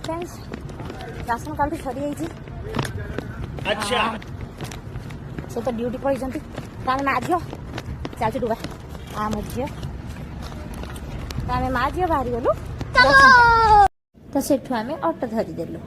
Friends ration card सरी अच्छा से तो ड्यूटी पड़ती आम माँ झील चलती डुबा आम झील आम माँ झील बाहरी गलु तो सेठू आम ऑटो धरीदेलु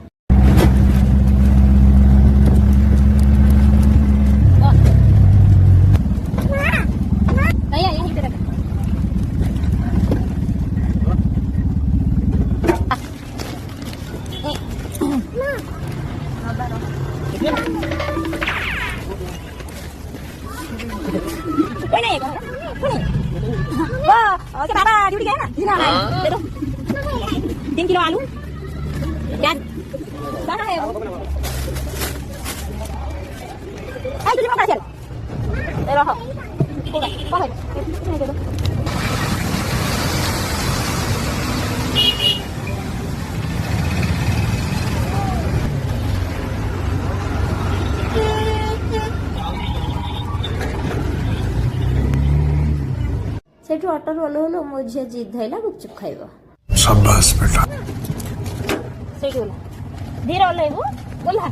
बाबा ड्यूटी गए ना दे दो 3 किलो आलू प्याज कहाँ है वो तुझे मौका चल दे रहो कौन है दे दो सेठू ऑटो ओल्हु ओल्हु मो झी जिद धैला गुपचुप खाइब शाबाश बेटा सेठू धीरे ओल्हैबु बोला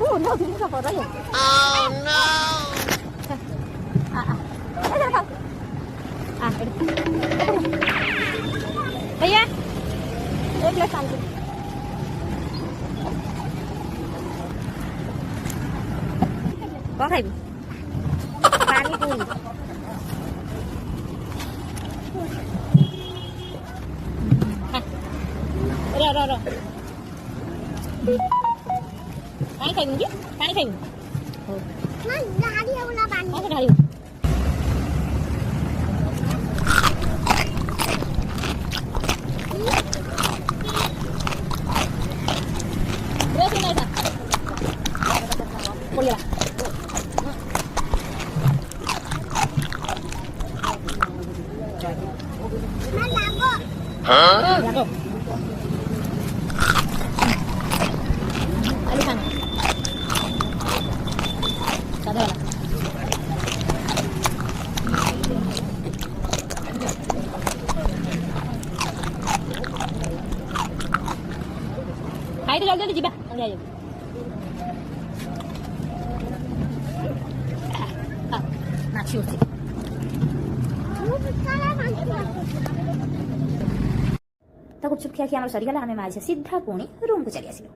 ओ नो दिन का पर रही ओह नो भैया एक ग्लास पानी कौन खाइबु पानी पूरी रो पानी खाइबु कि पानी खाइबु ना ढाडी होला पानी ढाडी रे नहीं था बोलिया लागो आलू खाना सादा वाला खाई तो जल्दी जीवा आ जाओ माछी उठी तो गुपचुप खिया सरीगला आम माँ सीधा पुणी रूम को चली आसिलु।